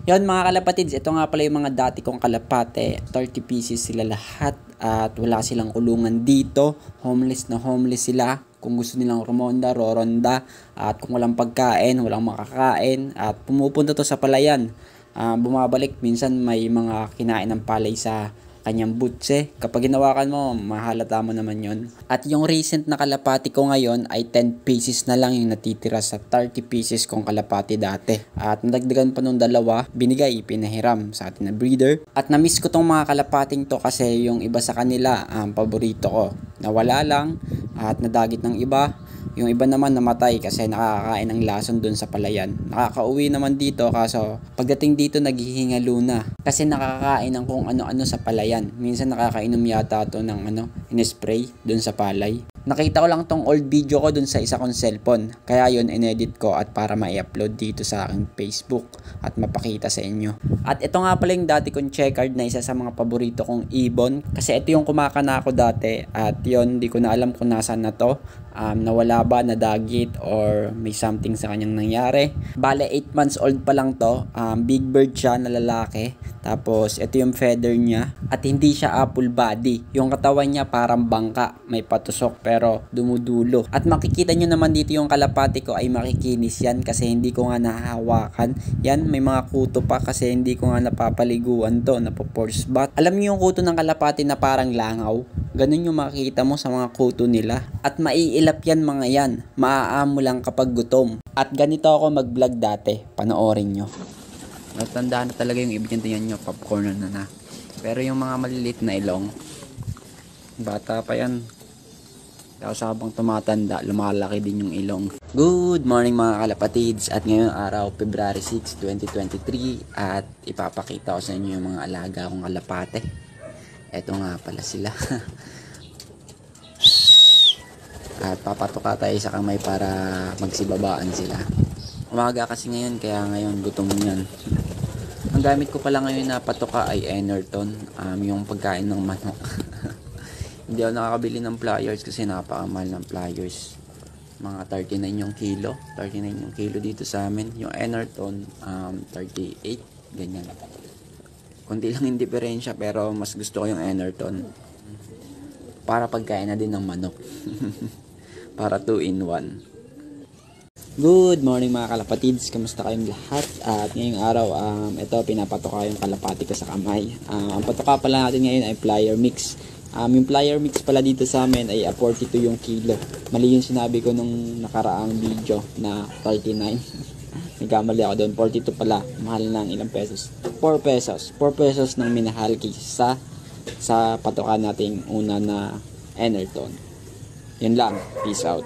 Yon mga kalapatids, ito nga pala yung mga dati kong kalapate. 30 pieces sila lahat at wala silang kulungan dito. Homeless na homeless sila. Kung gusto nilang rumonda, roronda. At kung walang pagkain, walang makakain. At pumupunta to sa palayan. Bumabalik, minsan may mga kinain ng palay sa kanyang butse. Kapag ginawakan mo, mahalata mo naman yon. At yung recent na kalapati ko ngayon ay 10 pieces na lang yung natitira sa 30 pieces kong kalapati dati. At nadagdagan pa nung dalawa, binigay, pinahiram sa atin na breeder. At na-miss ko tong mga kalapating to kasi yung iba sa kanila, paborito ko. Nawala lang at nadagit ng iba. Yung iba naman namatay kasi nakakain ng lason dun sa palayan. Nakakauwi naman dito kaso pagdating dito naghihingalo na. Kasi nakakain ng kung ano-ano sa palayan. Minsan nakakainom yata to ng in-spray dun sa palay. Nakita ko lang tong old video ko dun sa isa kong cellphone. Kaya yun inedit ko at para ma-upload dito sa aking Facebook at mapakita sa inyo. At ito nga pala yung dati kong checkered na isa sa mga paborito kong ibon. Kasi ito yung kumakana ko dati at yun di ko na alam kung nasaan na to. Nawala ba, nadagit or may something sa kanyang nangyari. Bale 8 months old pa lang to. Big bird siya na lalaki. Tapos ito yung feather niya at hindi siya apple body. Yung katawan niya parang bangka, may patusok pero dumudulo. At makikita nyo naman dito yung kalapati ko ay makikinis yan kasi hindi ko nga nahahawakan. Yan, may mga kuto pa kasi hindi ko nga napapaliguan to, napo-force bath. Alam niyo yung kuto ng kalapati na parang langaw? Ganun yung makikita mo sa mga kuto nila. At maiilap yan mga yan. Maaamo lang kapag gutom. At ganito ako mag-vlog dati. Panoorin nyo. Natandaan na talaga yung ibigyan nyo, popcorn na. Pero yung mga maliliit na ilong, bata pa yan. Tapos habang tumatanda, lumalaki din yung ilong. Good morning mga kalapatids. At ngayong araw, February 6, 2023. At ipapakita ko sa inyo yung mga alaga kong kalapate. Eto nga pala sila. At papatuka tayo sa kamay para magsibabaan sila. Umaga kasi ngayon, kaya ngayon gutom yan. Ang gamit ko pala ngayon na patuka ay Enerton. Yung pagkain ng manok. Hindi ako nakakabili ng pliers kasi napakamahal ng pliers. Mga 39 yung kilo. 39 yung kilo dito sa amin. Yung Enerton, 38. Ganyan. Kunti lang yung diferensya pero mas gusto ko yung Enerton. Para pagkain na din ng manok. Para 2 in 1. Good morning mga kalapatids, kamusta kayong lahat? At ngayong araw, ito pinapatuka yung kalapati ko sa kamay. Ang patuka pala natin ngayon ay plier mix. Yung plier mix pala dito sa amin ay 42 yung kilo. Mali yung sinabi ko nung nakaraang video na 39. Nagkamali ako doon, 42 pala. Mahal ng ilang pesos? 4 pesos. 4 pesos ng minahal kaysa sa patuka nating una na Enerton. Yun lang, peace out.